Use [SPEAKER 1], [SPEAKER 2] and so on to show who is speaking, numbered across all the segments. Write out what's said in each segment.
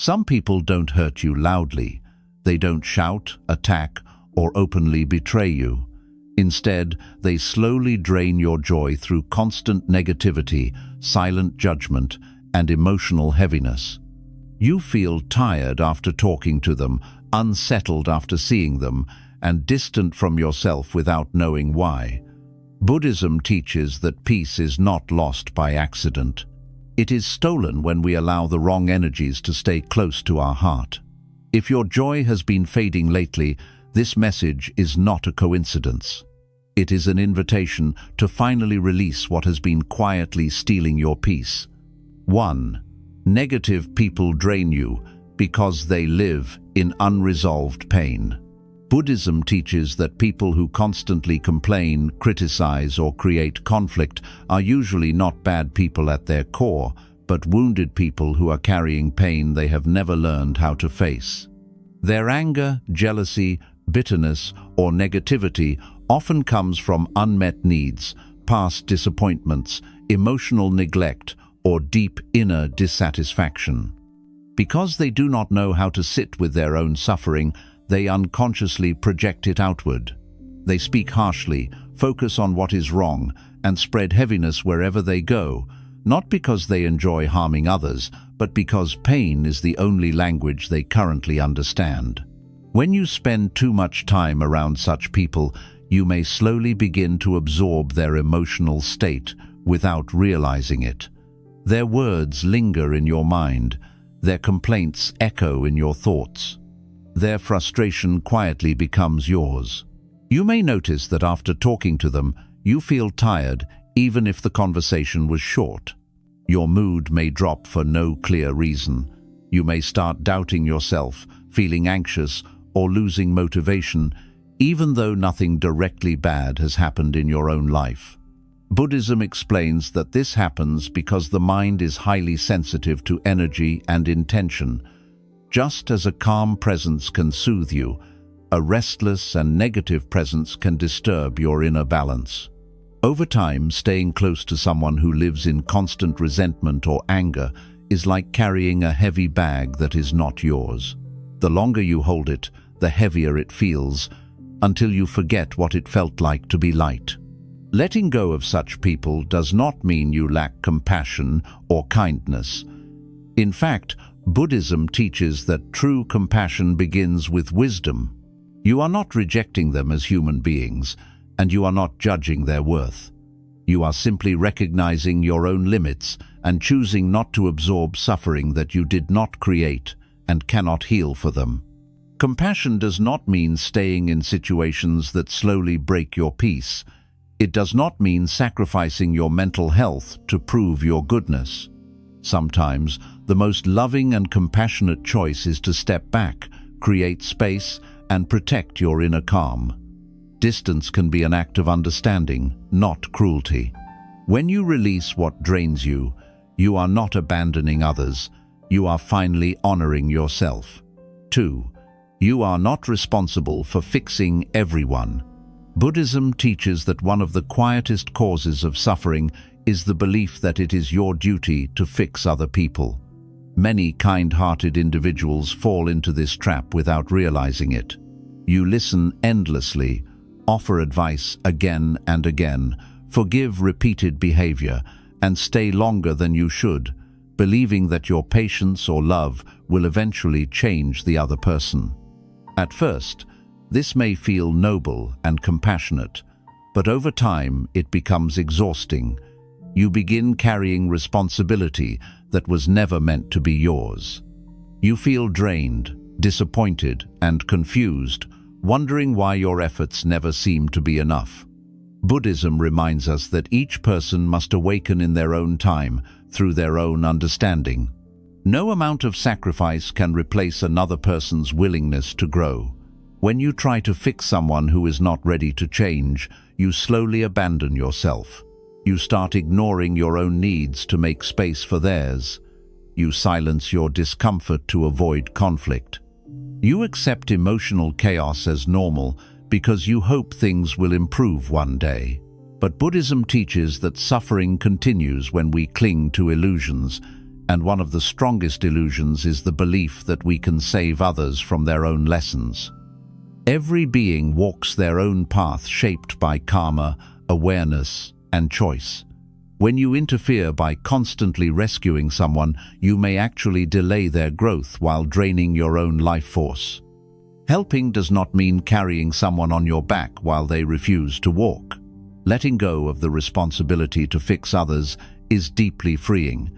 [SPEAKER 1] Some people don't hurt you loudly. They don't shout, attack, or openly betray you. Instead, they slowly drain your joy through constant negativity, silent judgment, and emotional heaviness. You feel tired after talking to them, unsettled after seeing them, and distant from yourself without knowing why. Buddhism teaches that peace is not lost by accident. It is stolen when we allow the wrong energies to stay close to our heart. If your joy has been fading lately, this message is not a coincidence. It is an invitation to finally release what has been quietly stealing your peace. 1. Negative people drain you because they live in unresolved pain. Buddhism teaches that people who constantly complain, criticize, or create conflict are usually not bad people at their core, but wounded people who are carrying pain they have never learned how to face. Their anger, jealousy, bitterness, or negativity often comes from unmet needs, past disappointments, emotional neglect, or deep inner dissatisfaction. Because they do not know how to sit with their own suffering, they unconsciously project it outward. They speak harshly, focus on what is wrong, and spread heaviness wherever they go, not because they enjoy harming others, but because pain is the only language they currently understand. When you spend too much time around such people, you may slowly begin to absorb their emotional state without realizing it. Their words linger in your mind, their complaints echo in your thoughts. Their frustration quietly becomes yours. You may notice that after talking to them, you feel tired even if the conversation was short. Your mood may drop for no clear reason. You may start doubting yourself, feeling anxious, or losing motivation, even though nothing directly bad has happened in your own life. Buddhism explains that this happens because the mind is highly sensitive to energy and intention. Just as a calm presence can soothe you, a restless and negative presence can disturb your inner balance. Over time, staying close to someone who lives in constant resentment or anger is like carrying a heavy bag that is not yours. The longer you hold it, the heavier it feels, until you forget what it felt like to be light. Letting go of such people does not mean you lack compassion or kindness. In fact, Buddhism teaches that true compassion begins with wisdom. You are not rejecting them as human beings, and you are not judging their worth. You are simply recognizing your own limits and choosing not to absorb suffering that you did not create and cannot heal for them. Compassion does not mean staying in situations that slowly break your peace. It does not mean sacrificing your mental health to prove your goodness. Sometimes, the most loving and compassionate choice is to step back, create space, and protect your inner calm. Distance can be an act of understanding, not cruelty. When you release what drains you, you are not abandoning others. You are finally honoring yourself. 2. You are not responsible for fixing everyone. Buddhism teaches that one of the quietest causes of suffering is the belief that it is your duty to fix other people. Many kind-hearted individuals fall into this trap without realizing it. You listen endlessly, offer advice again and again, forgive repeated behavior, and stay longer than you should, believing that your patience or love will eventually change the other person. At first, this may feel noble and compassionate, but over time it becomes exhausting. You begin carrying responsibility that was never meant to be yours. You feel drained, disappointed, and confused, wondering why your efforts never seem to be enough. Buddhism reminds us that each person must awaken in their own time, through their own understanding. No amount of sacrifice can replace another person's willingness to grow. When you try to fix someone who is not ready to change, you slowly abandon yourself. You start ignoring your own needs to make space for theirs. You silence your discomfort to avoid conflict. You accept emotional chaos as normal because you hope things will improve one day. But Buddhism teaches that suffering continues when we cling to illusions, and one of the strongest illusions is the belief that we can save others from their own lessons. Every being walks their own path shaped by karma, awareness, and choice. When you interfere by constantly rescuing someone, you may actually delay their growth while draining your own life force. Helping does not mean carrying someone on your back while they refuse to walk. Letting go of the responsibility to fix others is deeply freeing.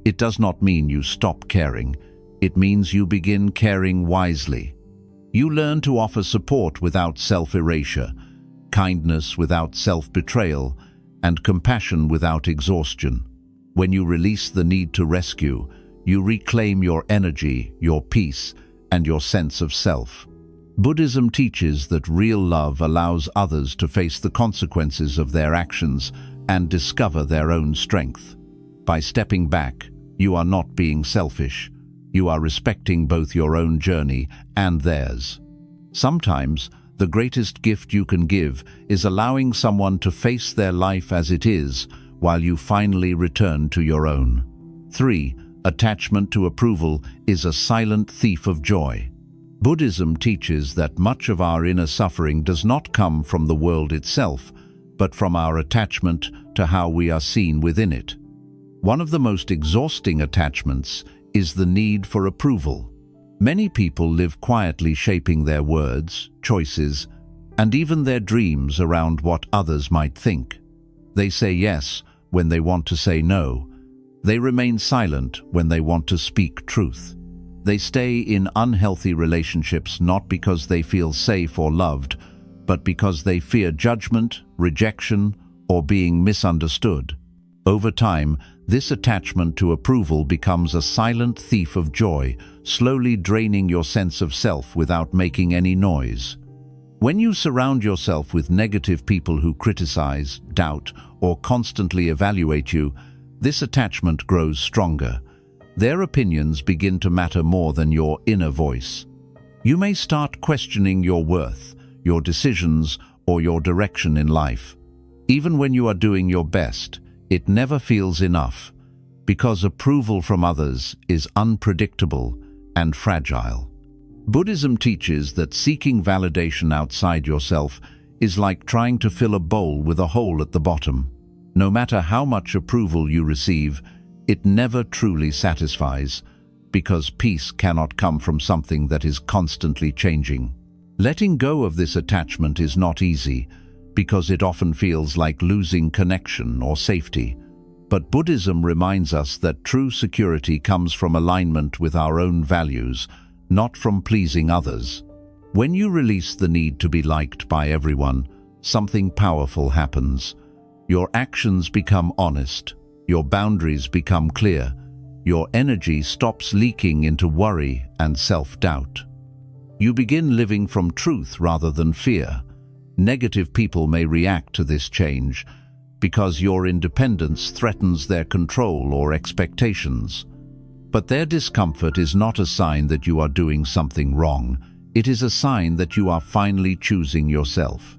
[SPEAKER 1] It does not mean you stop caring. It means you begin caring wisely. You learn to offer support without self-erasure, kindness without self-betrayal, and compassion without exhaustion. When you release the need to rescue, you reclaim your energy, your peace, and your sense of self. Buddhism teaches that real love allows others to face the consequences of their actions and discover their own strength. By stepping back, you are not being selfish. You are respecting both your own journey and theirs. Sometimes, the greatest gift you can give is allowing someone to face their life as it is while you finally return to your own. 3. Attachment to approval is a silent thief of joy. Buddhism teaches that much of our inner suffering does not come from the world itself, but from our attachment to how we are seen within it. One of the most exhausting attachments is the need for approval. Many people live quietly shaping their words, choices, and even their dreams around what others might think. They say yes when they want to say no. They remain silent when they want to speak truth. They stay in unhealthy relationships not because they feel safe or loved, but because they fear judgment, rejection, or being misunderstood. Over time, this attachment to approval becomes a silent thief of joy, slowly draining your sense of self without making any noise. When you surround yourself with negative people who criticize, doubt, or constantly evaluate you, this attachment grows stronger. Their opinions begin to matter more than your inner voice. You may start questioning your worth, your decisions, or your direction in life. Even when you are doing your best, it never feels enough, because approval from others is unpredictable and fragile. Buddhism teaches that seeking validation outside yourself is like trying to fill a bowl with a hole at the bottom. No matter how much approval you receive, it never truly satisfies, because peace cannot come from something that is constantly changing. Letting go of this attachment is not easy, because it often feels like losing connection or safety. But Buddhism reminds us that true security comes from alignment with our own values, not from pleasing others. When you release the need to be liked by everyone, something powerful happens. Your actions become honest. Your boundaries become clear. Your energy stops leaking into worry and self-doubt. You begin living from truth rather than fear. Negative people may react to this change because your independence threatens their control or expectations. But their discomfort is not a sign that you are doing something wrong. It is a sign that you are finally choosing yourself.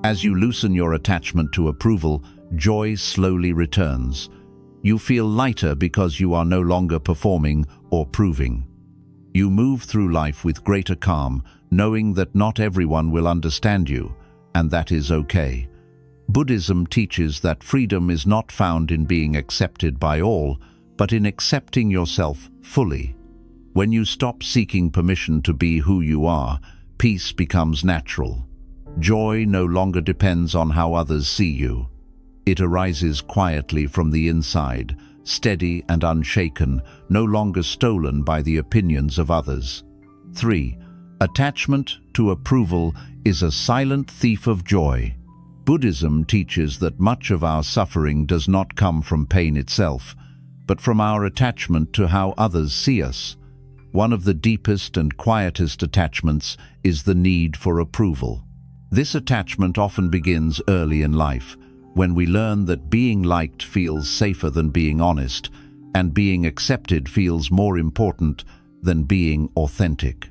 [SPEAKER 1] As you loosen your attachment to approval, joy slowly returns. You feel lighter because you are no longer performing or proving. You move through life with greater calm, knowing that not everyone will understand you, and that is okay. Buddhism teaches that freedom is not found in being accepted by all, but in accepting yourself fully. When you stop seeking permission to be who you are, peace becomes natural. Joy no longer depends on how others see you. It arises quietly from the inside, steady and unshaken, no longer stolen by the opinions of others. 3. Attachment to approval is a silent thief of joy. Buddhism teaches that much of our suffering does not come from pain itself, but from our attachment to how others see us. One of the deepest and quietest attachments is the need for approval. This attachment often begins early in life, when we learn that being liked feels safer than being honest, and being accepted feels more important than being authentic.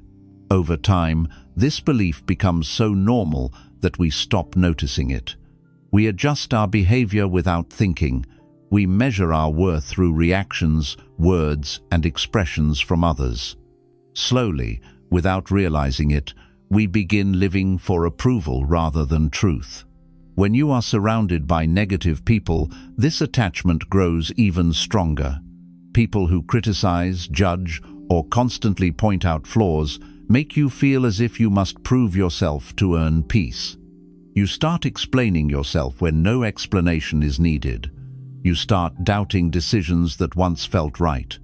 [SPEAKER 1] Over time, this belief becomes so normal that we stop noticing it. We adjust our behavior without thinking. We measure our worth through reactions, words, and expressions from others. Slowly, without realizing it, we begin living for approval rather than truth. When you are surrounded by negative people, this attachment grows even stronger. People who criticize, judge, or constantly point out flaws make you feel as if you must prove yourself to earn peace. You start explaining yourself when no explanation is needed. You start doubting decisions that once felt right.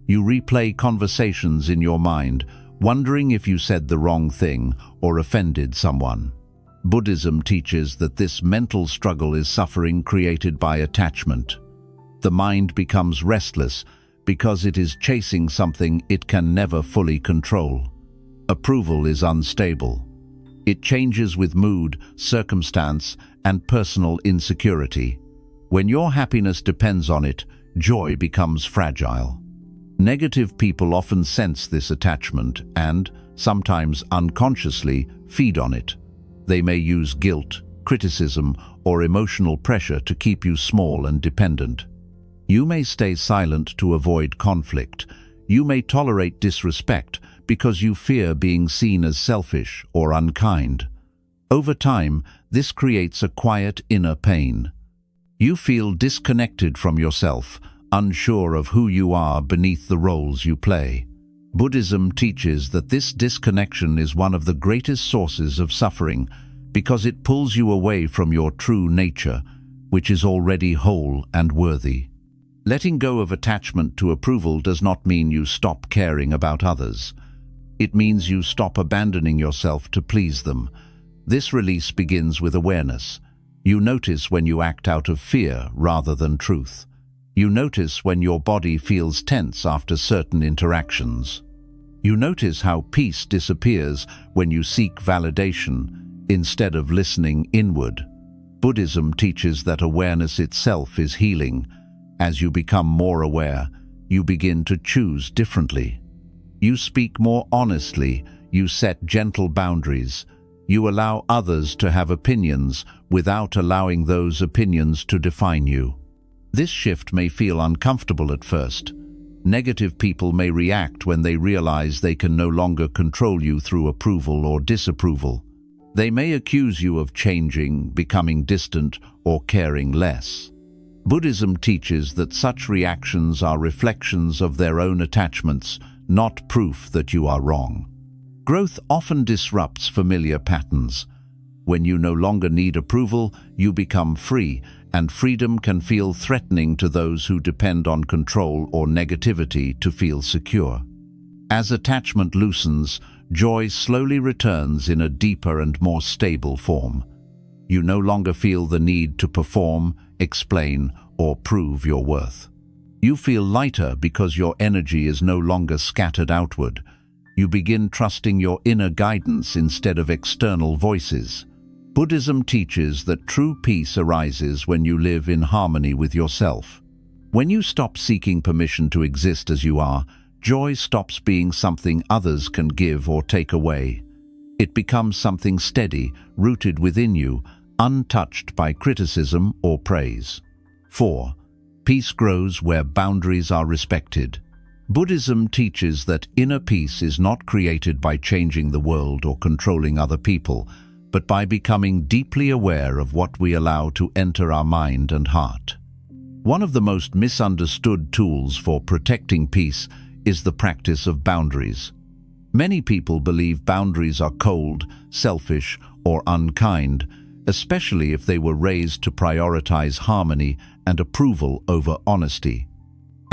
[SPEAKER 1] You replay conversations in your mind, wondering if you said the wrong thing or offended someone. Buddhism teaches that this mental struggle is suffering created by attachment. The mind becomes restless because it is chasing something it can never fully control. Approval is unstable. It changes with mood, circumstance, and personal insecurity. When your happiness depends on it, joy becomes fragile. Negative people often sense this attachment and, sometimes unconsciously, feed on it. They may use guilt, criticism, or emotional pressure to keep you small and dependent. You may stay silent to avoid conflict. You may tolerate disrespect because you fear being seen as selfish or unkind. Over time, this creates a quiet inner pain. You feel disconnected from yourself, unsure of who you are beneath the roles you play. Buddhism teaches that this disconnection is one of the greatest sources of suffering because it pulls you away from your true nature, which is already whole and worthy. Letting go of attachment to approval does not mean you stop caring about others. It means you stop abandoning yourself to please them. This release begins with awareness. You notice when you act out of fear rather than truth. You notice when your body feels tense after certain interactions. You notice how peace disappears when you seek validation instead of listening inward. Buddhism teaches that awareness itself is healing. As you become more aware, you begin to choose differently. You speak more honestly, you set gentle boundaries. You allow others to have opinions without allowing those opinions to define you. This shift may feel uncomfortable at first. Negative people may react when they realize they can no longer control you through approval or disapproval. They may accuse you of changing, becoming distant, or caring less. Buddhism teaches that such reactions are reflections of their own attachments, not proof that you are wrong. Growth often disrupts familiar patterns. When you no longer need approval, you become free, and freedom can feel threatening to those who depend on control or negativity to feel secure. As attachment loosens, joy slowly returns in a deeper and more stable form. You no longer feel the need to perform, explain, or prove your worth. You feel lighter because your energy is no longer scattered outward. You begin trusting your inner guidance instead of external voices. Buddhism teaches that true peace arises when you live in harmony with yourself. When you stop seeking permission to exist as you are, joy stops being something others can give or take away. It becomes something steady, rooted within you, untouched by criticism or praise. 4. Peace grows where boundaries are respected. Buddhism teaches that inner peace is not created by changing the world or controlling other people, but by becoming deeply aware of what we allow to enter our mind and heart. One of the most misunderstood tools for protecting peace is the practice of boundaries. Many people believe boundaries are cold, selfish, or unkind, especially if they were raised to prioritize harmony and approval over honesty.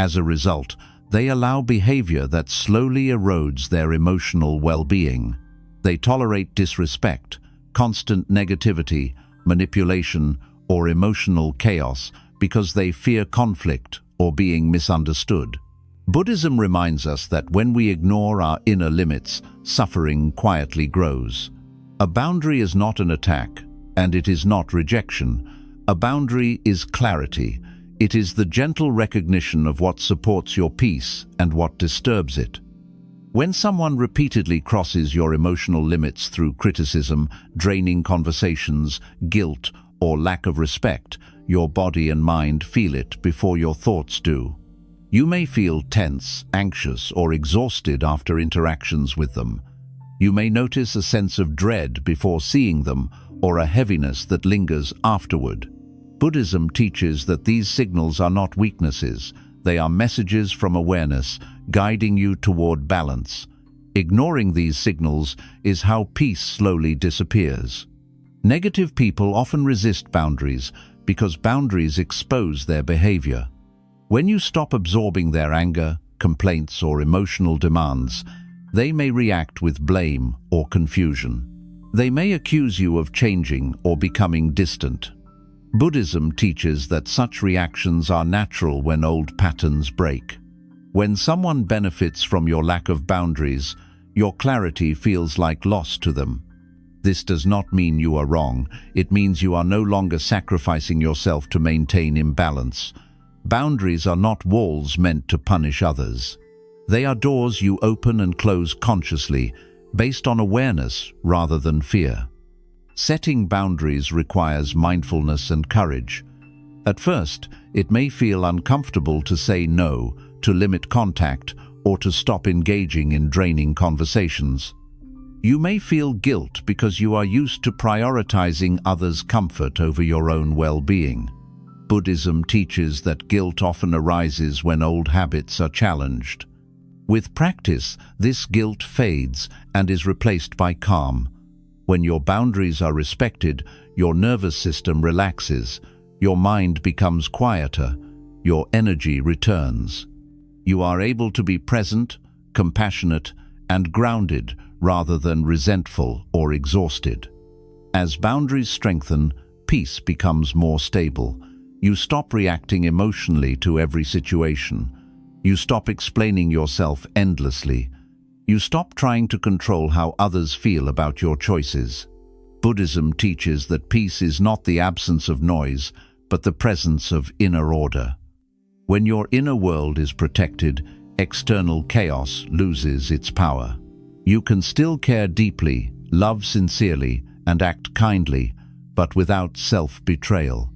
[SPEAKER 1] As a result, they allow behavior that slowly erodes their emotional well-being. They tolerate disrespect, constant negativity, manipulation, or emotional chaos because they fear conflict or being misunderstood. Buddhism reminds us that when we ignore our inner limits, suffering quietly grows. A boundary is not an attack, and it is not rejection. A boundary is clarity. It is the gentle recognition of what supports your peace and what disturbs it. When someone repeatedly crosses your emotional limits through criticism, draining conversations, guilt, or lack of respect, your body and mind feel it before your thoughts do. You may feel tense, anxious, or exhausted after interactions with them. You may notice a sense of dread before seeing them, or a heaviness that lingers afterward. Buddhism teaches that these signals are not weaknesses, they are messages from awareness, guiding you toward balance. Ignoring these signals is how peace slowly disappears. Negative people often resist boundaries because boundaries expose their behavior. When you stop absorbing their anger, complaints, or emotional demands, they may react with blame or confusion. They may accuse you of changing or becoming distant. Buddhism teaches that such reactions are natural when old patterns break. When someone benefits from your lack of boundaries, your clarity feels like loss to them. This does not mean you are wrong, it means you are no longer sacrificing yourself to maintain imbalance. Boundaries are not walls meant to punish others. They are doors you open and close consciously, based on awareness rather than fear. Setting boundaries requires mindfulness and courage. At first, it may feel uncomfortable to say no, to limit contact, or to stop engaging in draining conversations. You may feel guilt because you are used to prioritizing others' comfort over your own well-being. Buddhism teaches that guilt often arises when old habits are challenged. With practice, this guilt fades and is replaced by calm. When your boundaries are respected, your nervous system relaxes, your mind becomes quieter, your energy returns. You are able to be present, compassionate, and grounded rather than resentful or exhausted. As boundaries strengthen, peace becomes more stable. You stop reacting emotionally to every situation. You stop explaining yourself endlessly. You stop trying to control how others feel about your choices. Buddhism teaches that peace is not the absence of noise, but the presence of inner order. When your inner world is protected, external chaos loses its power. You can still care deeply, love sincerely, and act kindly, but without self-betrayal.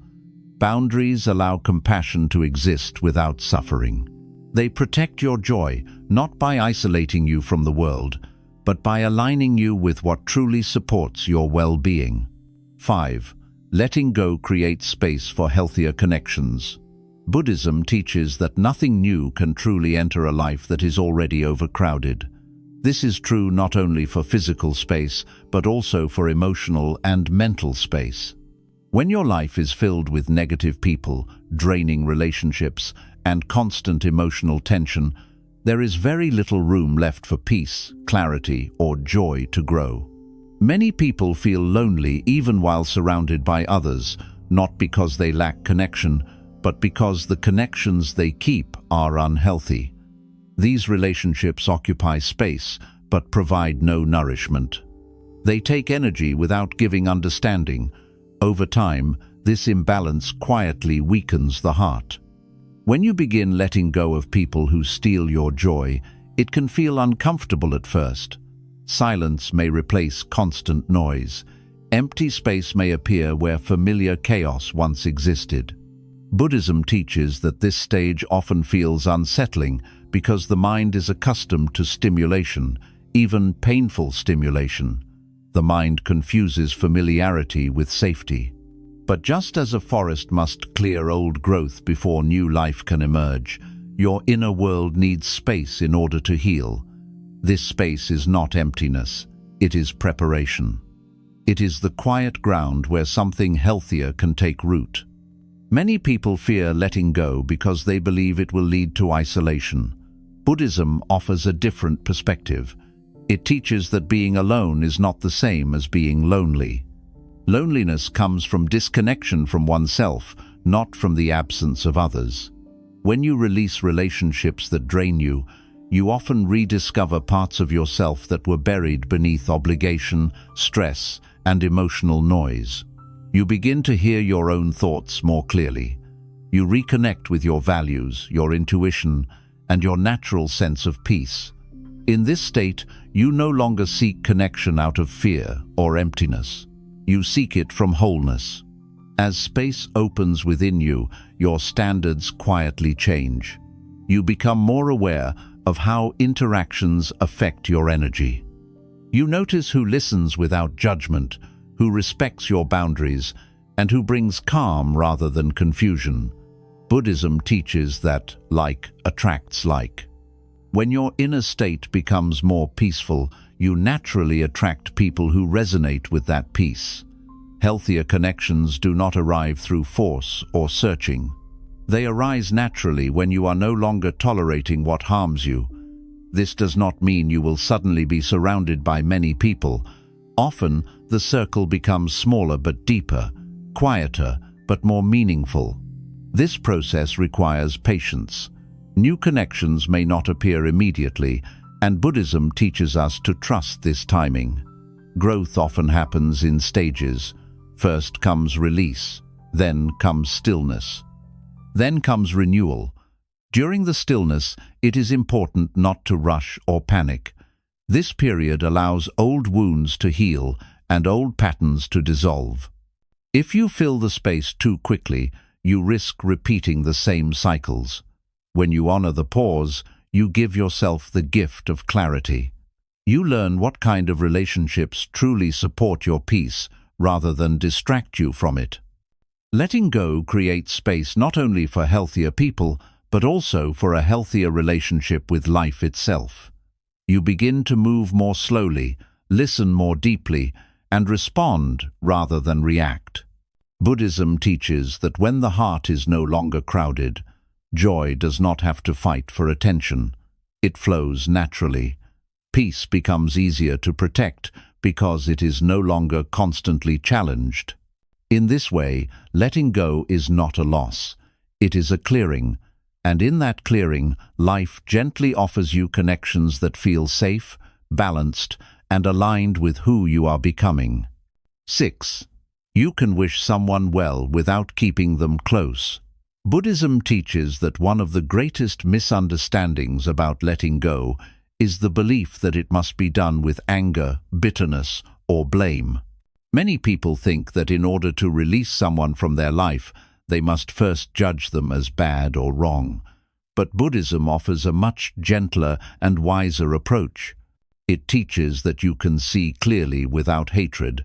[SPEAKER 1] Boundaries allow compassion to exist without suffering. They protect your joy, not by isolating you from the world, but by aligning you with what truly supports your well-being. 5. Letting go creates space for healthier connections. Buddhism teaches that nothing new can truly enter a life that is already overcrowded. This is true not only for physical space, but also for emotional and mental space. When your life is filled with negative people, draining relationships, and constant emotional tension, there is very little room left for peace, clarity, or joy to grow. Many people feel lonely even while surrounded by others, not because they lack connection, but because the connections they keep are unhealthy. These relationships occupy space, but provide no nourishment. They take energy without giving understanding. Over time, this imbalance quietly weakens the heart. When you begin letting go of people who steal your joy, it can feel uncomfortable at first. Silence may replace constant noise. Empty space may appear where familiar chaos once existed. Buddhism teaches that this stage often feels unsettling because the mind is accustomed to stimulation, even painful stimulation. The mind confuses familiarity with safety. But just as a forest must clear old growth before new life can emerge, your inner world needs space in order to heal. This space is not emptiness, it is preparation. It is the quiet ground where something healthier can take root. Many people fear letting go because they believe it will lead to isolation. Buddhism offers a different perspective. It teaches that being alone is not the same as being lonely. Loneliness comes from disconnection from oneself, not from the absence of others. When you release relationships that drain you, you often rediscover parts of yourself that were buried beneath obligation, stress, and emotional noise. You begin to hear your own thoughts more clearly. You reconnect with your values, your intuition, and your natural sense of peace. In this state, you no longer seek connection out of fear or emptiness. You seek it from wholeness. As space opens within you, your standards quietly change. You become more aware of how interactions affect your energy. You notice who listens without judgment, who respects your boundaries, and who brings calm rather than confusion. Buddhism teaches that like attracts like. When your inner state becomes more peaceful, you naturally attract people who resonate with that peace. Healthier connections do not arrive through force or searching. They arise naturally when you are no longer tolerating what harms you. This does not mean you will suddenly be surrounded by many people. Often, the circle becomes smaller but deeper, quieter but more meaningful. This process requires patience. New connections may not appear immediately, and Buddhism teaches us to trust this timing. Growth often happens in stages. First comes release, then comes stillness. Then comes renewal. During the stillness, it is important not to rush or panic. This period allows old wounds to heal and old patterns to dissolve. If you fill the space too quickly, you risk repeating the same cycles. When you honor the pause, you give yourself the gift of clarity. You learn what kind of relationships truly support your peace rather than distract you from it. Letting go creates space not only for healthier people, but also for a healthier relationship with life itself. You begin to move more slowly, listen more deeply, and respond rather than react. Buddhism teaches that when the heart is no longer crowded, joy does not have to fight for attention. It flows naturally. Peace becomes easier to protect because it is no longer constantly challenged. In this way, letting go is not a loss. It is a clearing, and in that clearing, life gently offers you connections that feel safe, balanced, and aligned with who you are becoming. 6. You can wish someone well without keeping them close. Buddhism teaches that one of the greatest misunderstandings about letting go is the belief that it must be done with anger, bitterness, or blame. Many people think that in order to release someone from their life, they must first judge them as bad or wrong. But Buddhism offers a much gentler and wiser approach. It teaches that you can see clearly without hatred,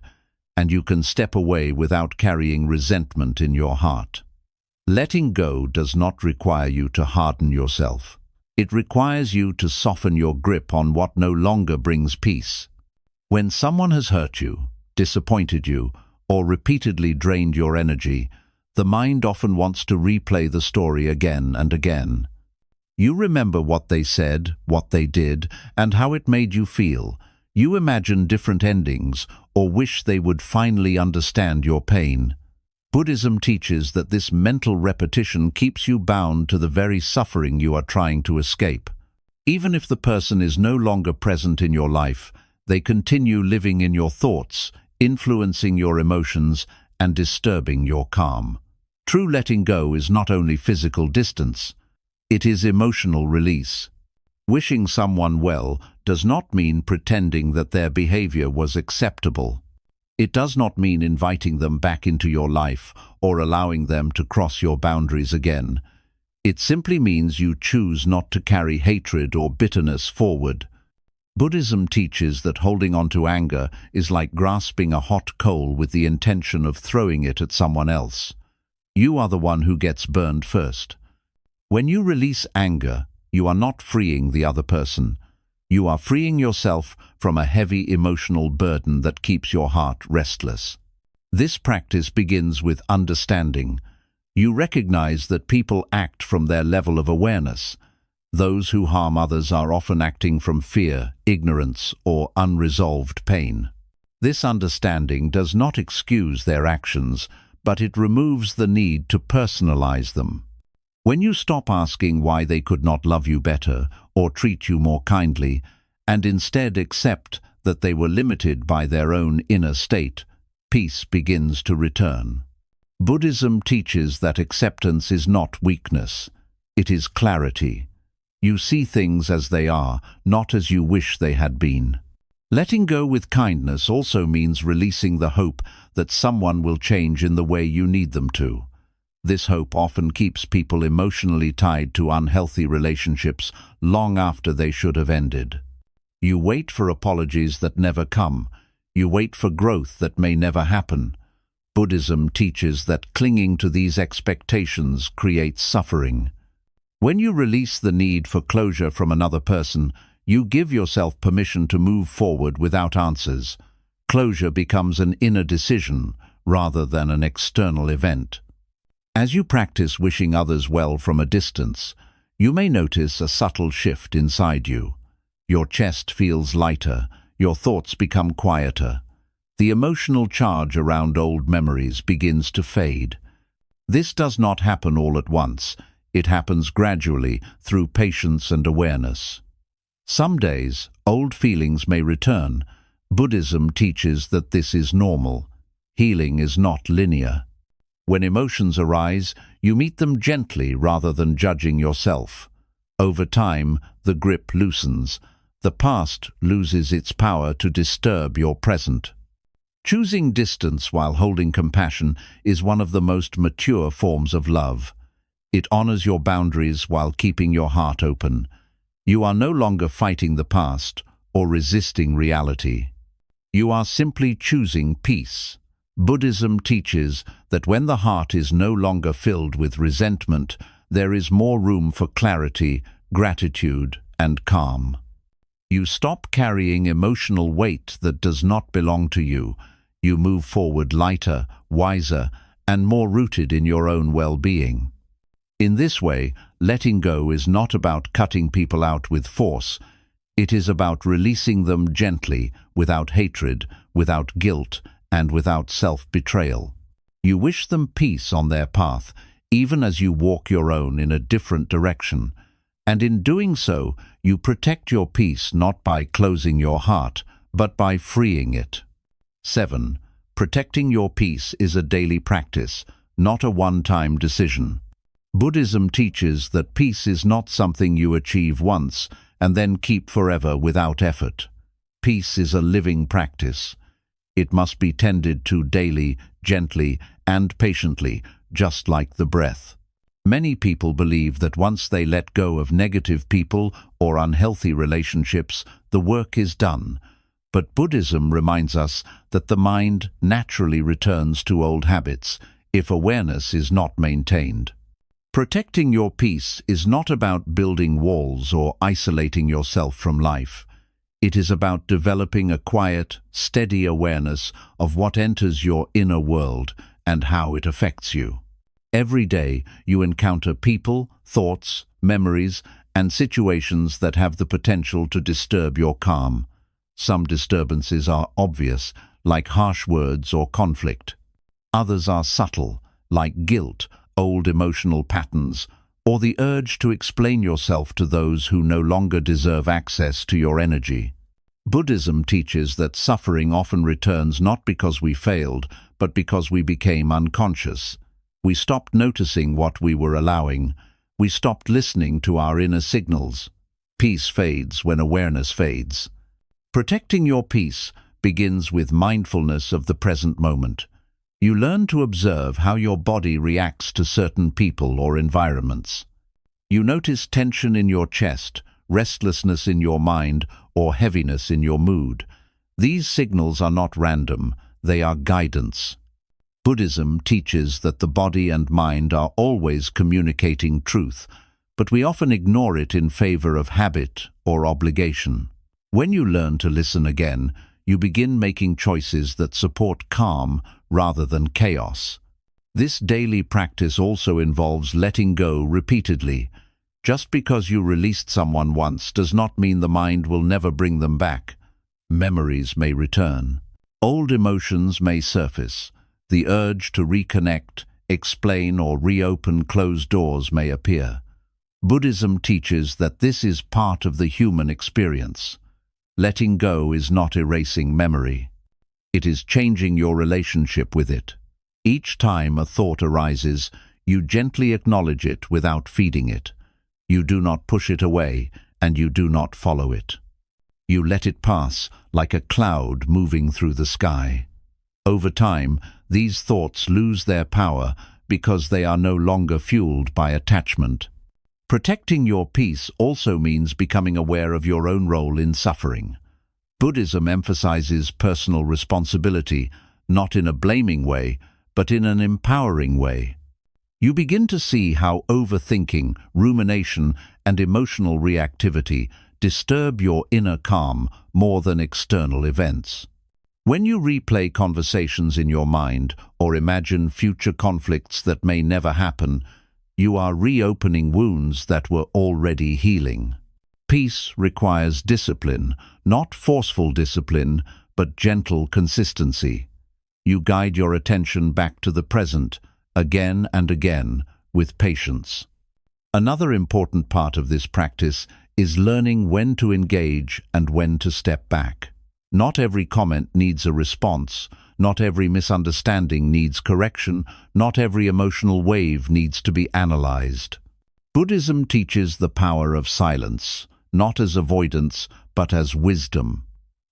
[SPEAKER 1] and you can step away without carrying resentment in your heart. Letting go does not require you to harden yourself. It requires you to soften your grip on what no longer brings peace. When someone has hurt you, disappointed you, or repeatedly drained your energy, the mind often wants to replay the story again and again. You remember what they said, what they did, and how it made you feel. You imagine different endings, or wish they would finally understand your pain. Buddhism teaches that this mental repetition keeps you bound to the very suffering you are trying to escape. Even if the person is no longer present in your life, they continue living in your thoughts, influencing your emotions and disturbing your calm. True letting go is not only physical distance, it is emotional release. Wishing someone well does not mean pretending that their behavior was acceptable. It does not mean inviting them back into your life or allowing them to cross your boundaries again. It simply means you choose not to carry hatred or bitterness forward. Buddhism teaches that holding on to anger is like grasping a hot coal with the intention of throwing it at someone else. You are the one who gets burned first. When you release anger, you are not freeing the other person. You are freeing yourself from a heavy emotional burden that keeps your heart restless. This practice begins with understanding. You recognize that people act from their level of awareness. Those who harm others are often acting from fear, ignorance, or unresolved pain. This understanding does not excuse their actions, but it removes the need to personalize them. When you stop asking why they could not love you better or treat you more kindly, and instead accept that they were limited by their own inner state, peace begins to return. Buddhism teaches that acceptance is not weakness, it is clarity. You see things as they are, not as you wish they had been. Letting go with kindness also means releasing the hope that someone will change in the way you need them to. This hope often keeps people emotionally tied to unhealthy relationships long after they should have ended. You wait for apologies that never come. You wait for growth that may never happen. Buddhism teaches that clinging to these expectations creates suffering. When you release the need for closure from another person, you give yourself permission to move forward without answers. Closure becomes an inner decision rather than an external event. As you practice wishing others well from a distance, you may notice a subtle shift inside you. Your chest feels lighter, your thoughts become quieter. The emotional charge around old memories begins to fade. This does not happen all at once. It happens gradually through patience and awareness. Some days, old feelings may return. Buddhism teaches that this is normal. Healing is not linear. When emotions arise, you meet them gently rather than judging yourself. Over time, the grip loosens. The past loses its power to disturb your present. Choosing distance while holding compassion is one of the most mature forms of love. It honors your boundaries while keeping your heart open. You are no longer fighting the past or resisting reality. You are simply choosing peace. Buddhism teaches that when the heart is no longer filled with resentment, there is more room for clarity, gratitude, and calm. You stop carrying emotional weight that does not belong to you. You move forward lighter, wiser, and more rooted in your own well-being. In this way, letting go is not about cutting people out with force. It is about releasing them gently, without hatred, without guilt, and without self-betrayal. You wish them peace on their path, even as you walk your own in a different direction. And in doing so, you protect your peace not by closing your heart, but by freeing it. 7. Protecting your peace is a daily practice, not a one-time decision. Buddhism teaches that peace is not something you achieve once and then keep forever without effort. Peace is a living practice. It must be tended to daily, gently, and patiently, just like the breath. Many people believe that once they let go of negative people or unhealthy relationships, the work is done. But Buddhism reminds us that the mind naturally returns to old habits if awareness is not maintained. Protecting your peace is not about building walls or isolating yourself from life. It is about developing a quiet, steady awareness of what enters your inner world and how it affects you. Every day, you encounter people, thoughts, memories, and situations that have the potential to disturb your calm. Some disturbances are obvious, like harsh words or conflict. Others are subtle, like guilt, old emotional patterns, or the urge to explain yourself to those who no longer deserve access to your energy. Buddhism teaches that suffering often returns not because we failed, but because we became unconscious. We stopped noticing what we were allowing. We stopped listening to our inner signals. Peace fades when awareness fades. Protecting your peace begins with mindfulness of the present moment. You learn to observe how your body reacts to certain people or environments. You notice tension in your chest, restlessness in your mind, or heaviness in your mood. These signals are not random, they are guidance. Buddhism teaches that the body and mind are always communicating truth, but we often ignore it in favor of habit or obligation. When you learn to listen again, you begin making choices that support calm rather than chaos. This daily practice also involves letting go repeatedly. Just because you released someone once does not mean the mind will never bring them back. Memories may return. Old emotions may surface. The urge to reconnect, explain, or reopen closed doors may appear. Buddhism teaches that this is part of the human experience. Letting go is not erasing memory. It is changing your relationship with it. Each time a thought arises, you gently acknowledge it without feeding it. You do not push it away, and you do not follow it. You let it pass, like a cloud moving through the sky. Over time, these thoughts lose their power because they are no longer fueled by attachment. Protecting your peace also means becoming aware of your own role in suffering. Buddhism emphasizes personal responsibility, not in a blaming way, but in an empowering way. You begin to see how overthinking, rumination, and emotional reactivity disturb your inner calm more than external events. When you replay conversations in your mind or imagine future conflicts that may never happen, you are reopening wounds that were already healing. Peace requires discipline, not forceful discipline, but gentle consistency. You guide your attention back to the present, again and again, with patience. Another important part of this practice is learning when to engage and when to step back. Not every comment needs a response, not every misunderstanding needs correction, not every emotional wave needs to be analyzed. Buddhism teaches the power of silence, not as avoidance, but as wisdom.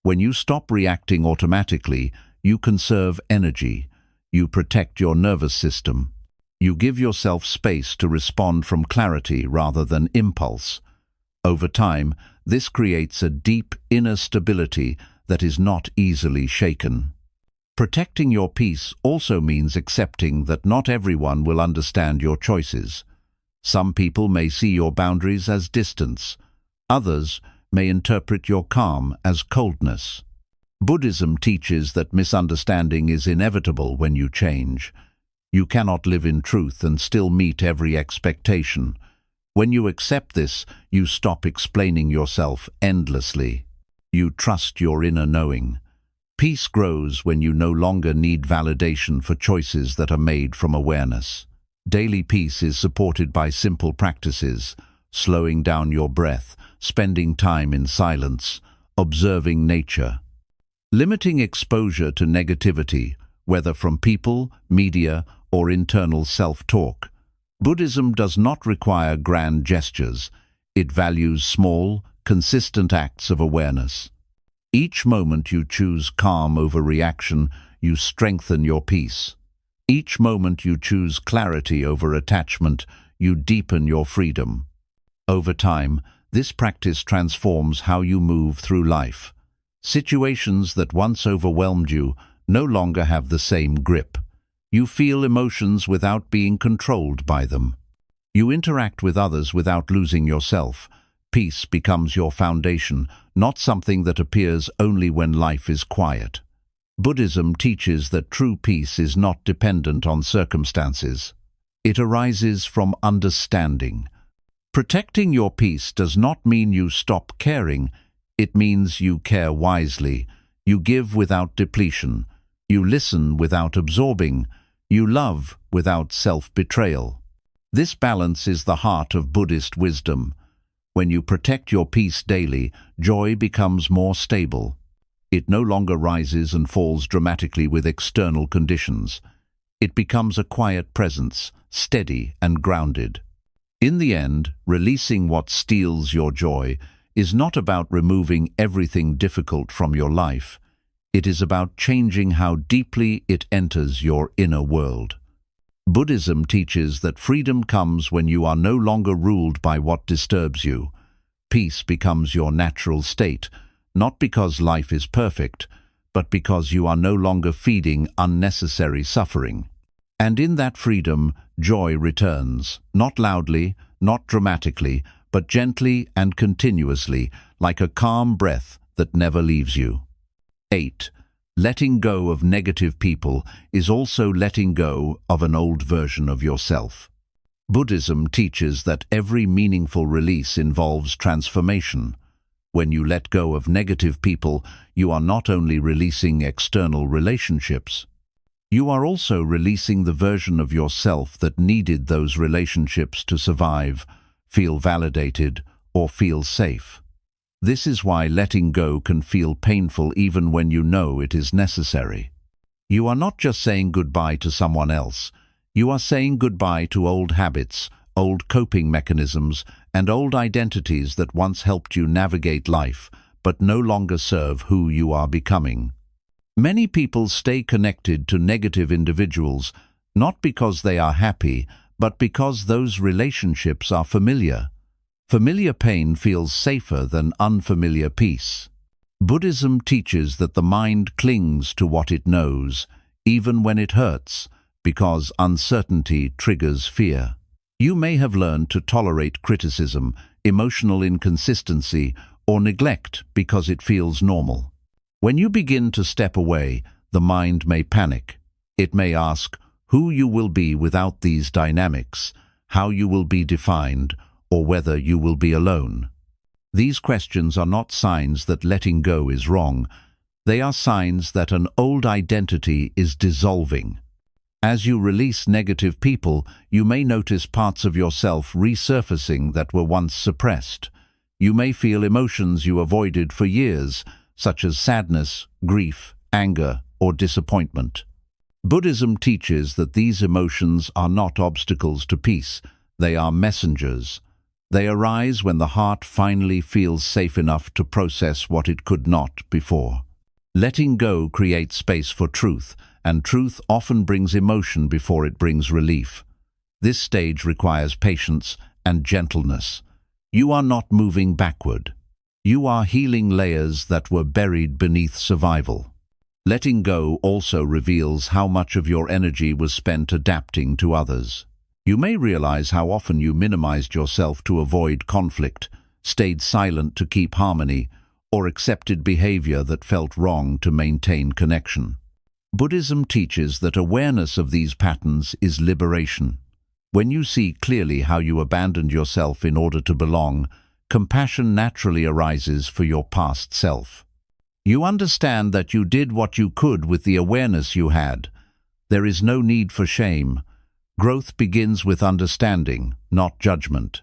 [SPEAKER 1] When you stop reacting automatically, you conserve energy. You protect your nervous system. You give yourself space to respond from clarity rather than impulse. Over time, this creates a deep inner stability that is not easily shaken. Protecting your peace also means accepting that not everyone will understand your choices. Some people may see your boundaries as distance. Others may interpret your calm as coldness. Buddhism teaches that misunderstanding is inevitable when you change. You cannot live in truth and still meet every expectation. When you accept this, you stop explaining yourself endlessly. You trust your inner knowing. Peace grows when you no longer need validation for choices that are made from awareness. Daily peace is supported by simple practices: slowing down your breath, spending time in silence, observing nature. Limiting exposure to negativity, whether from people, media, or internal self-talk. Buddhism does not require grand gestures. It values small, consistent acts of awareness. Each moment you choose calm over reaction, you strengthen your peace. Each moment you choose clarity over attachment, you deepen your freedom. Over time, this practice transforms how you move through life. Situations that once overwhelmed you no longer have the same grip. You feel emotions without being controlled by them. You interact with others without losing yourself. Peace becomes your foundation, not something that appears only when life is quiet. Buddhism teaches that true peace is not dependent on circumstances. It arises from understanding. Protecting your peace does not mean you stop caring. It means you care wisely. You give without depletion. You listen without absorbing. You love without self-betrayal. This balance is the heart of Buddhist wisdom. When you protect your peace daily, joy becomes more stable. It no longer rises and falls dramatically with external conditions. It becomes a quiet presence, steady and grounded. In the end, releasing what steals your joy is not about removing everything difficult from your life. It is about changing how deeply it enters your inner world. Buddhism teaches that freedom comes when you are no longer ruled by what disturbs you. Peace becomes your natural state, not because life is perfect, but because you are no longer feeding unnecessary suffering. And in that freedom, joy returns, not loudly, not dramatically, but gently and continuously, like a calm breath that never leaves you. 8. Letting go of negative people is also letting go of an old version of yourself. Buddhism teaches that every meaningful release involves transformation. When you let go of negative people, you are not only releasing external relationships, you are also releasing the version of yourself that needed those relationships to survive, feel validated, or feel safe. This is why letting go can feel painful even when you know it is necessary. You are not just saying goodbye to someone else. You are saying goodbye to old habits, old coping mechanisms, and old identities that once helped you navigate life, but no longer serve who you are becoming. Many people stay connected to negative individuals, not because they are happy, but because those relationships are familiar. Familiar pain feels safer than unfamiliar peace. Buddhism teaches that the mind clings to what it knows, even when it hurts, because uncertainty triggers fear. You may have learned to tolerate criticism, emotional inconsistency, or neglect because it feels normal. When you begin to step away, the mind may panic. It may ask who you will be without these dynamics, how you will be defined, or whether you will be alone. These questions are not signs that letting go is wrong. They are signs that an old identity is dissolving. As you release negative people, you may notice parts of yourself resurfacing that were once suppressed. You may feel emotions you avoided for years, such as sadness, grief, anger, or disappointment. Buddhism teaches that these emotions are not obstacles to peace, they are messengers. They arise when the heart finally feels safe enough to process what it could not before. Letting go creates space for truth, and truth often brings emotion before it brings relief. This stage requires patience and gentleness. You are not moving backward. You are healing layers that were buried beneath survival. Letting go also reveals how much of your energy was spent adapting to others. You may realize how often you minimized yourself to avoid conflict, stayed silent to keep harmony, or accepted behavior that felt wrong to maintain connection. Buddhism teaches that awareness of these patterns is liberation. When you see clearly how you abandoned yourself in order to belong, compassion naturally arises for your past self. You understand that you did what you could with the awareness you had. There is no need for shame. Growth begins with understanding, not judgment.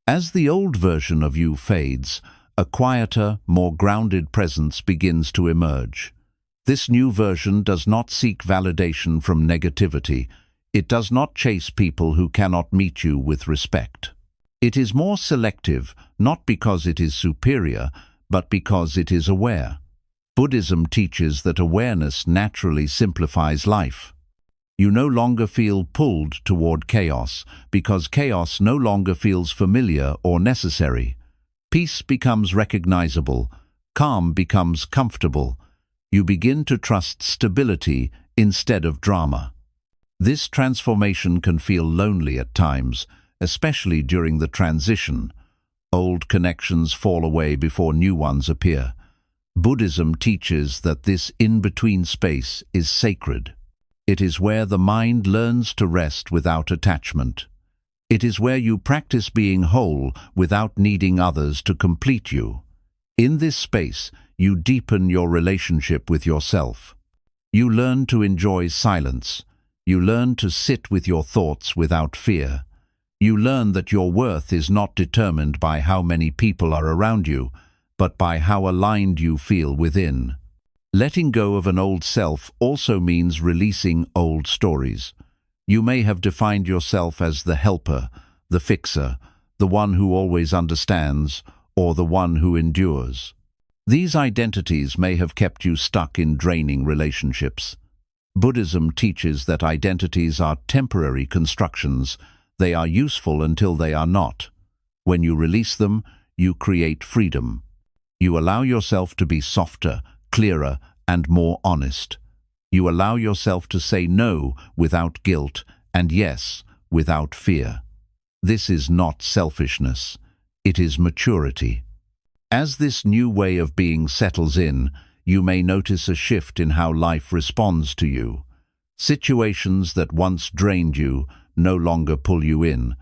[SPEAKER 1] As the old version of you fades, a quieter, more grounded presence begins to emerge. This new version does not seek validation from negativity. It does not chase people who cannot meet you with respect. It is more selective, not because it is superior, but because it is aware. Buddhism teaches that awareness naturally simplifies life. You no longer feel pulled toward chaos, because chaos no longer feels familiar or necessary. Peace becomes recognizable, calm becomes comfortable. You begin to trust stability instead of drama. This transformation can feel lonely at times, especially during the transition. Old connections fall away before new ones appear. Buddhism teaches that this in-between space is sacred. It is where the mind learns to rest without attachment. It is where you practice being whole without needing others to complete you. In this space, you deepen your relationship with yourself. You learn to enjoy silence. You learn to sit with your thoughts without fear. You learn that your worth is not determined by how many people are around you, but by how aligned you feel within. Letting go of an old self also means releasing old stories. You may have defined yourself as the helper, the fixer, the one who always understands, or the one who endures. These identities may have kept you stuck in draining relationships. Buddhism teaches that identities are temporary constructions. They are useful until they are not. When you release them, you create freedom. You allow yourself to be softer, clearer, and more honest. You allow yourself to say no without guilt and yes without fear. This is not selfishness. It is maturity. As this new way of being settles in, you may notice a shift in how life responds to you. Situations that once drained you no longer pull you in.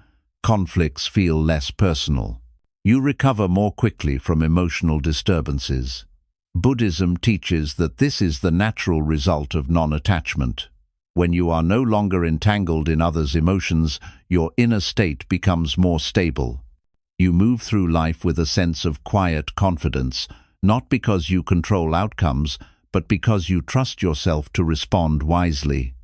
[SPEAKER 1] Conflicts feel less personal. You recover more quickly from emotional disturbances. Buddhism teaches that this is the natural result of non-attachment. When you are no longer entangled in others' emotions, your inner state becomes more stable. You move through life with a sense of quiet confidence, not because you control outcomes, but because you trust yourself to respond wisely.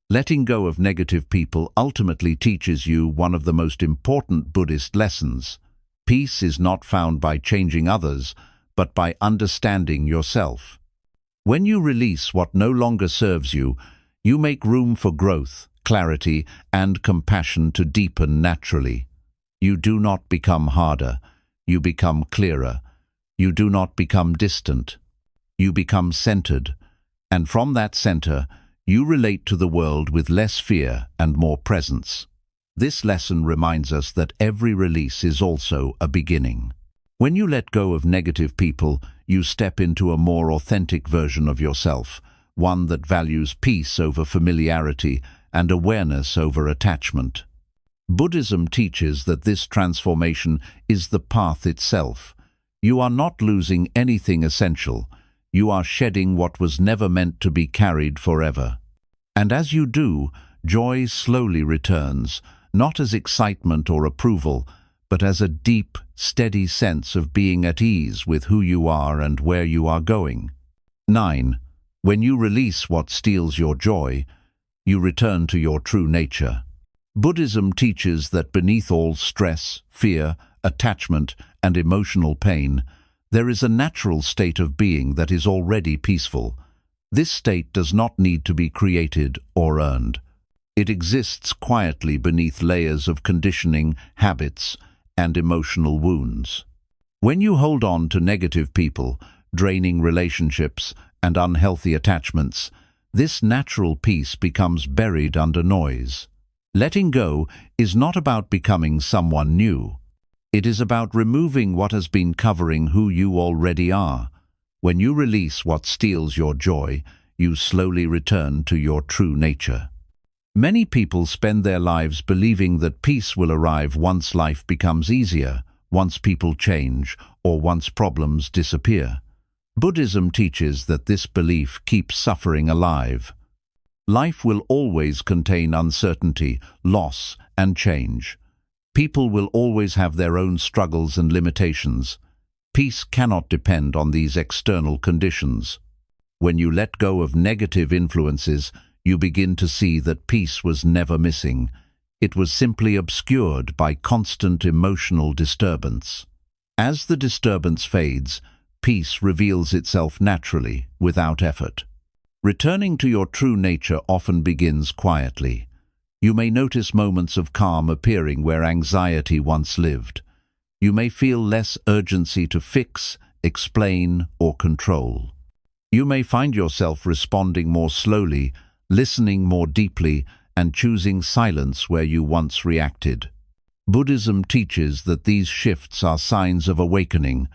[SPEAKER 1] Letting go of negative people ultimately teaches you one of the most important Buddhist lessons. Peace is not found by changing others, but by understanding yourself. When you release what no longer serves you, you make room for growth, clarity, and compassion to deepen naturally. You do not become harder, you become clearer. You do not become distant, you become centered, and from that center, you relate to the world with less fear and more presence. This lesson reminds us that every release is also a beginning. When you let go of negative people, you step into a more authentic version of yourself, one that values peace over familiarity and awareness over attachment. Buddhism teaches that this transformation is the path itself. You are not losing anything essential. You are shedding what was never meant to be carried forever. And as you do, joy slowly returns, not as excitement or approval, but as a deep, steady sense of being at ease with who you are and where you are going. 9. When you release what steals your joy, you return to your true nature. Buddhism teaches that beneath all stress, fear, attachment, and emotional pain, there is a natural state of being that is already peaceful. This state does not need to be created or earned. It exists quietly beneath layers of conditioning, habits, and emotional wounds. When you hold on to negative people, draining relationships, and unhealthy attachments, this natural peace becomes buried under noise. Letting go is not about becoming someone new. It is about removing what has been covering who you already are. When you release what steals your joy, you slowly return to your true nature. Many people spend their lives believing that peace will arrive once life becomes easier, once people change, or once problems disappear. Buddhism teaches that this belief keeps suffering alive. Life will always contain uncertainty, loss, and change. People will always have their own struggles and limitations. Peace cannot depend on these external conditions. When you let go of negative influences, you begin to see that peace was never missing. It was simply obscured by constant emotional disturbance. As the disturbance fades, peace reveals itself naturally, without effort. Returning to your true nature often begins quietly. You may notice moments of calm appearing where anxiety once lived. You may feel less urgency to fix, explain, or control. You may find yourself responding more slowly, listening more deeply, and choosing silence where you once reacted. Buddhism teaches that these shifts are signs of awakening,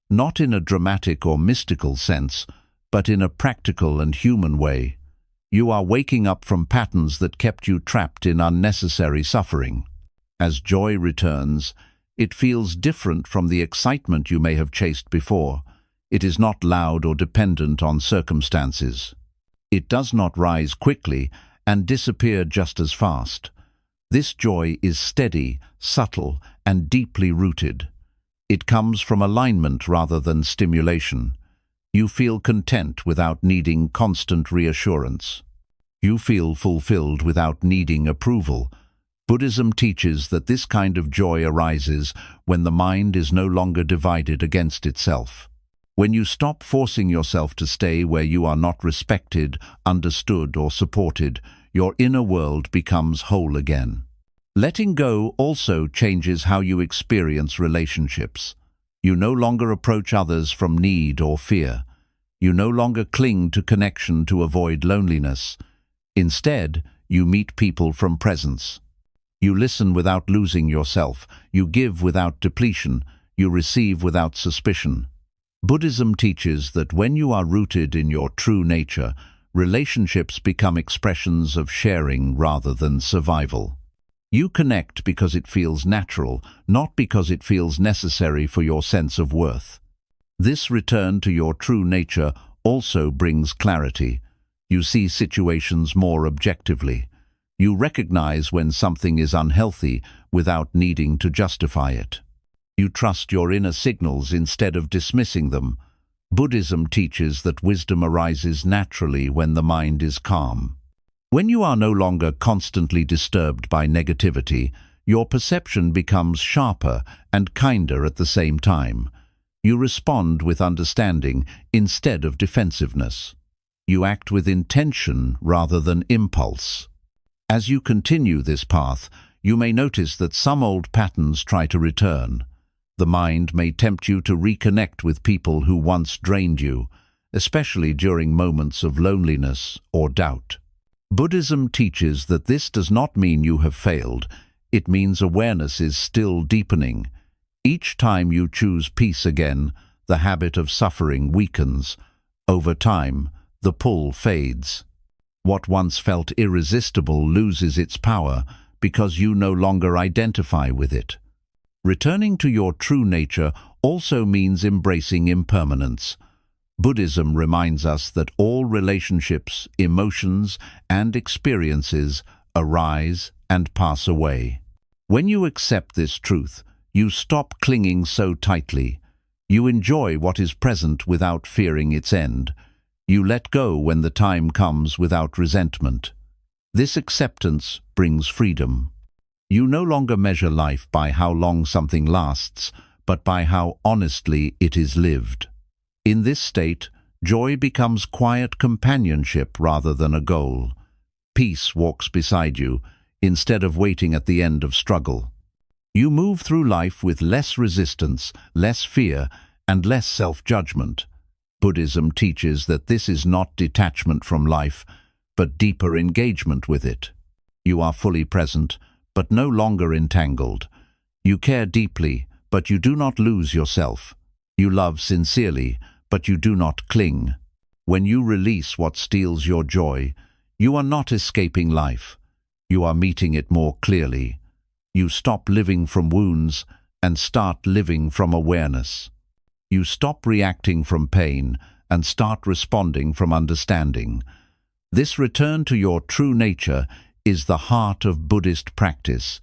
[SPEAKER 1] not in a dramatic or mystical sense, but in a practical and human way. You are waking up from patterns that kept you trapped in unnecessary suffering. As joy returns, it feels different from the excitement you may have chased before. It is not loud or dependent on circumstances. It does not rise quickly and disappear just as fast. This joy is steady, subtle, and deeply rooted. It comes from alignment rather than stimulation. You feel content without needing constant reassurance. You feel fulfilled without needing approval. Buddhism teaches that this kind of joy arises when the mind is no longer divided against itself. When you stop forcing yourself to stay where you are not respected, understood, or supported, your inner world becomes whole again. Letting go also changes how you experience relationships. You no longer approach others from need or fear. You no longer cling to connection to avoid loneliness. Instead, you meet people from presence. You listen without losing yourself. You give without depletion. You receive without suspicion. Buddhism teaches that when you are rooted in your true nature, relationships become expressions of sharing rather than survival. You connect because it feels natural, not because it feels necessary for your sense of worth. This return to your true nature also brings clarity. You see situations more objectively. You recognize when something is unhealthy without needing to justify it. You trust your inner signals instead of dismissing them. Buddhism teaches that wisdom arises naturally when the mind is calm. When you are no longer constantly disturbed by negativity, your perception becomes sharper and kinder at the same time. You respond with understanding instead of defensiveness. You act with intention rather than impulse. As you continue this path, you may notice that some old patterns try to return. The mind may tempt you to reconnect with people who once drained you, especially during moments of loneliness or doubt. Buddhism teaches that this does not mean you have failed. It means awareness is still deepening. Each time you choose peace again, the habit of suffering weakens. Over time, the pull fades. What once felt irresistible loses its power because you no longer identify with it. Returning to your true nature also means embracing impermanence. Buddhism reminds us that all relationships, emotions, and experiences arise and pass away. When you accept this truth, you stop clinging so tightly. You enjoy what is present without fearing its end. You let go when the time comes without resentment. This acceptance brings freedom. You no longer measure life by how long something lasts, but by how honestly it is lived. In this state, joy becomes quiet companionship rather than a goal. Peace walks beside you, instead of waiting at the end of struggle. You move through life with less resistance, less fear, and less self-judgment. Buddhism teaches that this is not detachment from life, but deeper engagement with it. You are fully present, but no longer entangled. You care deeply, but you do not lose yourself. You love sincerely, but you do not cling. When you release what steals your joy, you are not escaping life. You are meeting it more clearly. You stop living from wounds and start living from awareness. You stop reacting from pain and start responding from understanding. This return to your true nature is the heart of Buddhist practice.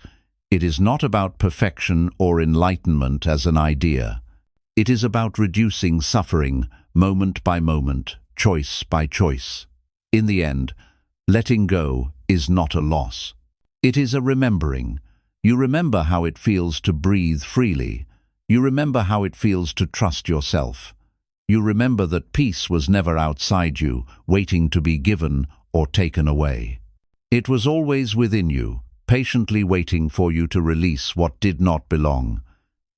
[SPEAKER 1] It is not about perfection or enlightenment as an idea. It is about reducing suffering, moment by moment, choice by choice. In the end, letting go is not a loss. It is a remembering. You remember how it feels to breathe freely. You remember how it feels to trust yourself. You remember that peace was never outside you, waiting to be given or taken away. It was always within you, patiently waiting for you to release what did not belong.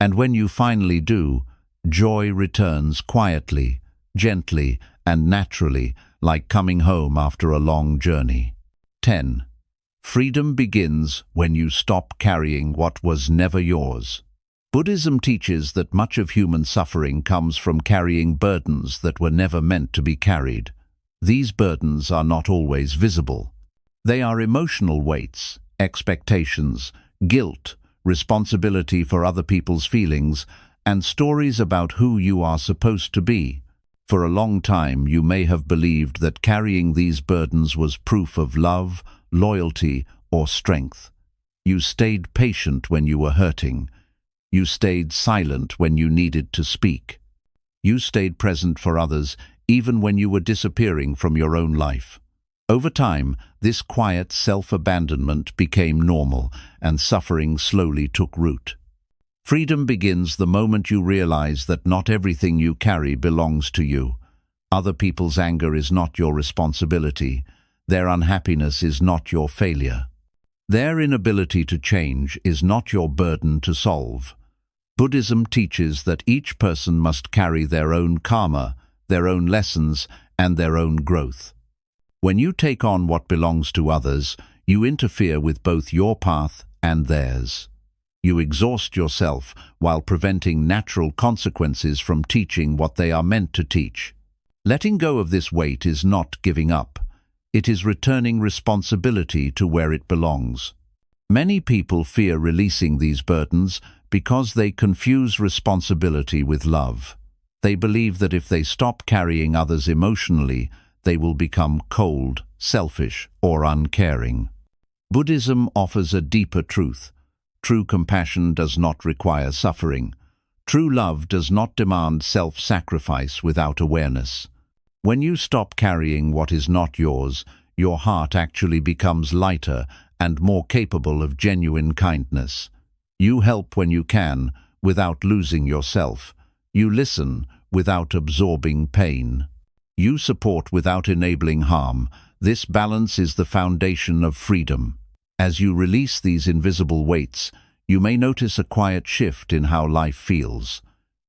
[SPEAKER 1] And when you finally do, joy returns quietly, gently, and naturally, like coming home after a long journey. 10. Freedom begins when you stop carrying what was never yours. Buddhism teaches that much of human suffering comes from carrying burdens that were never meant to be carried. These burdens are not always visible. They are emotional weights, expectations, guilt, responsibility for other people's feelings, and stories about who you are supposed to be. For a long time, you may have believed that carrying these burdens was proof of love, loyalty, or strength. You stayed patient when you were hurting. You stayed silent when you needed to speak. You stayed present for others even when you were disappearing from your own life. Over time, this quiet self-abandonment became normal, and suffering slowly took root. Freedom begins the moment you realize that not everything you carry belongs to you. Other people's anger is not your responsibility. Their unhappiness is not your failure. Their inability to change is not your burden to solve. Buddhism teaches that each person must carry their own karma, their own lessons, and their own growth. When you take on what belongs to others, you interfere with both your path and theirs. You exhaust yourself while preventing natural consequences from teaching what they are meant to teach. Letting go of this weight is not giving up. It is returning responsibility to where it belongs. Many people fear releasing these burdens because they confuse responsibility with love. They believe that if they stop carrying others emotionally, they will become cold, selfish, or uncaring. Buddhism offers a deeper truth. True compassion does not require suffering. True love does not demand self-sacrifice without awareness. When you stop carrying what is not yours, your heart actually becomes lighter and more capable of genuine kindness. You help when you can, without losing yourself. You listen without absorbing pain. You support without enabling harm. This balance is the foundation of freedom. As you release these invisible weights, you may notice a quiet shift in how life feels.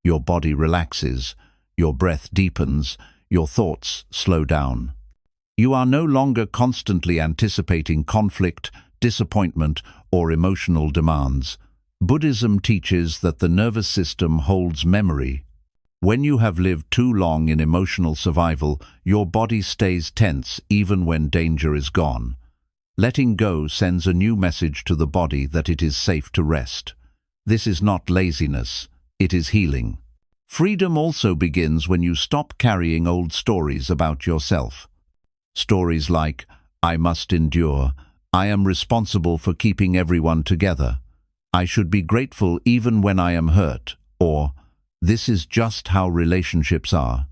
[SPEAKER 1] Your body relaxes, your breath deepens, your thoughts slow down. You are no longer constantly anticipating conflict, disappointment, or emotional demands. Buddhism teaches that the nervous system holds memory. When you have lived too long in emotional survival, your body stays tense even when danger is gone. Letting go sends a new message to the body that it is safe to rest. This is not laziness, it is healing. Freedom also begins when you stop carrying old stories about yourself. Stories like, "I must endure," "I am responsible for keeping everyone together," "I should be grateful even when I am hurt," or "This is just how relationships are."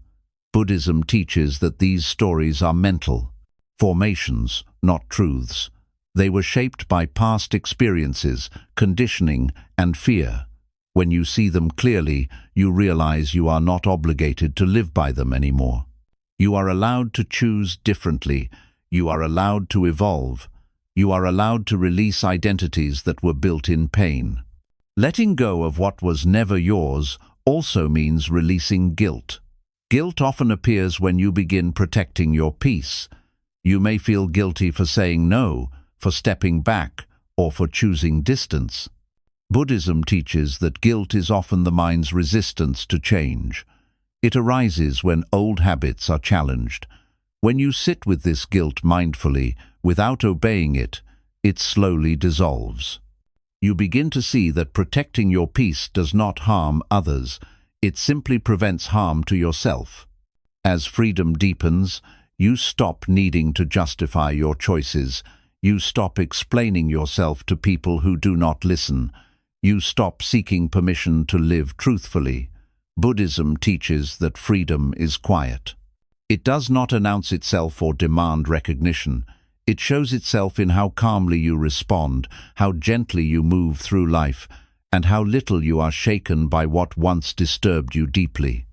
[SPEAKER 1] Buddhism teaches that these stories are mental formations, not truths. They were shaped by past experiences, conditioning, and fear. When you see them clearly, you realize you are not obligated to live by them anymore. You are allowed to choose differently. You are allowed to evolve. You are allowed to release identities that were built in pain. Letting go of what was never yours also means releasing guilt. Guilt often appears when you begin protecting your peace. You may feel guilty for saying no, for stepping back, or for choosing distance. Buddhism teaches that guilt is often the mind's resistance to change. It arises when old habits are challenged. When you sit with this guilt mindfully, without obeying it, it slowly dissolves. You begin to see that protecting your peace does not harm others, it simply prevents harm to yourself. As freedom deepens, you stop needing to justify your choices. You stop explaining yourself to people who do not listen. You stop seeking permission to live truthfully. Buddhism teaches that freedom is quiet. It does not announce itself or demand recognition. It shows itself in how calmly you respond, how gently you move through life, and how little you are shaken by what once disturbed you deeply.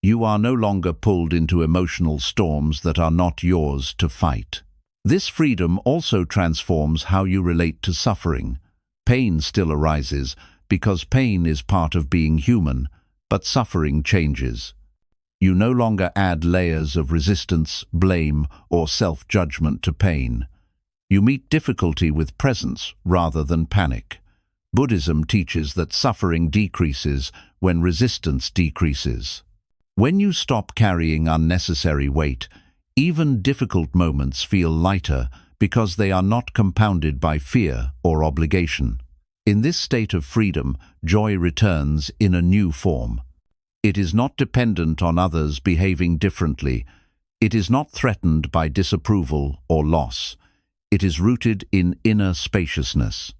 [SPEAKER 1] You are no longer pulled into emotional storms that are not yours to fight. This freedom also transforms how you relate to suffering. Pain still arises because pain is part of being human, but suffering changes. You no longer add layers of resistance, blame, or self-judgment to pain. You meet difficulty with presence rather than panic. Buddhism teaches that suffering decreases when resistance decreases. When you stop carrying unnecessary weight, even difficult moments feel lighter because they are not compounded by fear or obligation. In this state of freedom, joy returns in a new form. It is not dependent on others behaving differently. It is not threatened by disapproval or loss. It is rooted in inner spaciousness.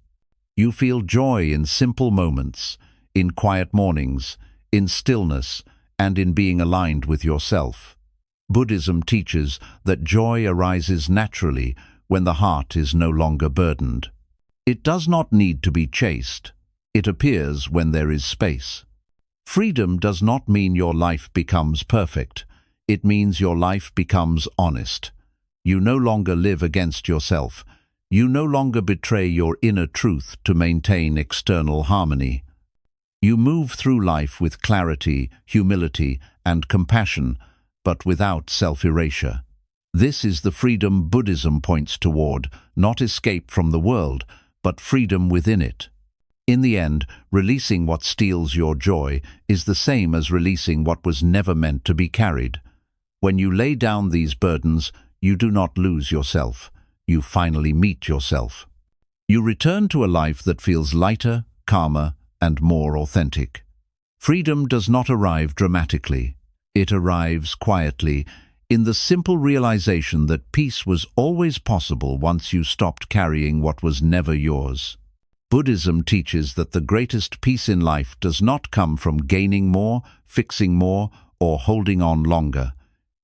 [SPEAKER 1] You feel joy in simple moments, in quiet mornings, in stillness, and in being aligned with yourself. Buddhism teaches that joy arises naturally when the heart is no longer burdened. It does not need to be chased. It appears when there is space. Freedom does not mean your life becomes perfect. It means your life becomes honest. You no longer live against yourself. You no longer betray your inner truth to maintain external harmony. You move through life with clarity, humility, and compassion, but without self-erasure. This is the freedom Buddhism points toward, not escape from the world, but freedom within it. In the end, releasing what steals your joy is the same as releasing what was never meant to be carried. When you lay down these burdens, you do not lose yourself. You finally meet yourself. You return to a life that feels lighter, calmer, and more authentic. Freedom does not arrive dramatically. It arrives quietly, in the simple realization that peace was always possible once you stopped carrying what was never yours. Buddhism teaches that the greatest peace in life does not come from gaining more, fixing more, or holding on longer.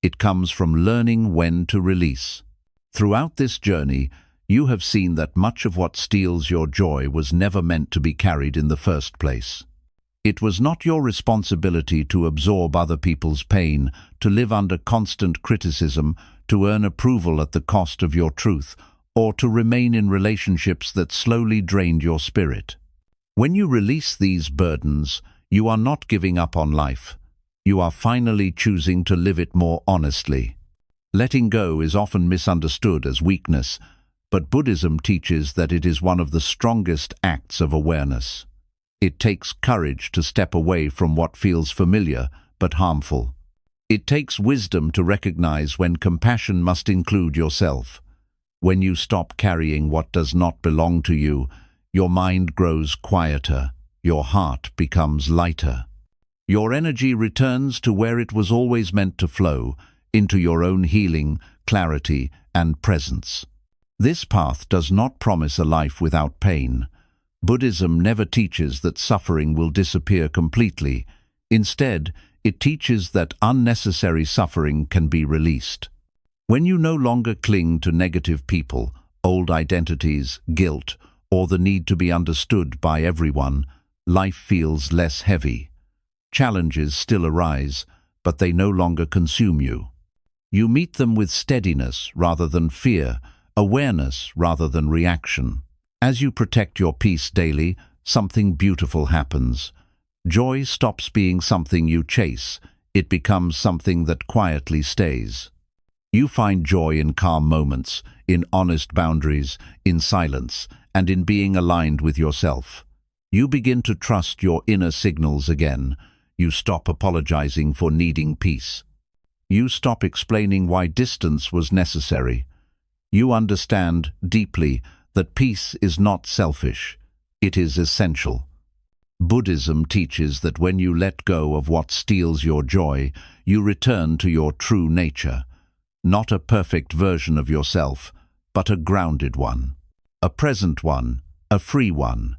[SPEAKER 1] It comes from learning when to release. Throughout this journey, you have seen that much of what steals your joy was never meant to be carried in the first place. It was not your responsibility to absorb other people's pain, to live under constant criticism, to earn approval at the cost of your truth, or to remain in relationships that slowly drained your spirit. When you release these burdens, you are not giving up on life. You are finally choosing to live it more honestly. Letting go is often misunderstood as weakness, but Buddhism teaches that it is one of the strongest acts of awareness. It takes courage to step away from what feels familiar but harmful. It takes wisdom to recognize when compassion must include yourself. When you stop carrying what does not belong to you, your mind grows quieter, your heart becomes lighter. Your energy returns to where it was always meant to flow, into your own healing, clarity, and presence. This path does not promise a life without pain. Buddhism never teaches that suffering will disappear completely. Instead, it teaches that unnecessary suffering can be released. When you no longer cling to negative people, old identities, guilt, or the need to be understood by everyone, life feels less heavy. Challenges still arise, but they no longer consume you. You meet them with steadiness rather than fear, awareness rather than reaction. As you protect your peace daily, something beautiful happens. Joy stops being something you chase. It becomes something that quietly stays. You find joy in calm moments, in honest boundaries, in silence, and in being aligned with yourself. You begin to trust your inner signals again. You stop apologizing for needing peace. You stop explaining why distance was necessary. You understand deeply that peace is not selfish. It is essential. Buddhism teaches that when you let go of what steals your joy, you return to your true nature. Not a perfect version of yourself, but a grounded one. A present one, a free one.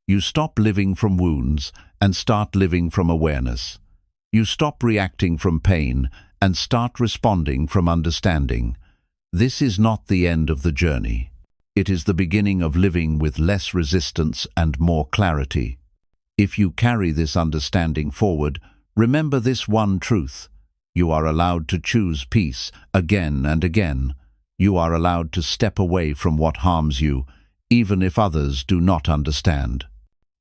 [SPEAKER 1] You stop living from wounds and start living from awareness. You stop reacting from pain and start responding from understanding. This is not the end of the journey. It is the beginning of living with less resistance and more clarity. If you carry this understanding forward, remember this one truth. You are allowed to choose peace again and again. You are allowed to step away from what harms you, even if others do not understand.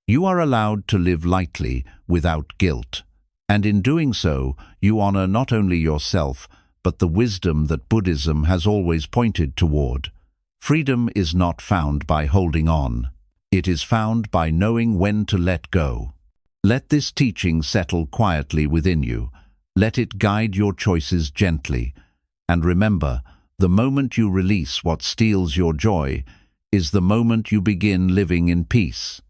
[SPEAKER 1] You are allowed to live lightly, without guilt. And in doing so, you honor not only yourself, but the wisdom that Buddhism has always pointed toward. Freedom is not found by holding on. It is found by knowing when to let go. Let this teaching settle quietly within you. Let it guide your choices gently. And remember, the moment you release what steals your joy is the moment you begin living in peace.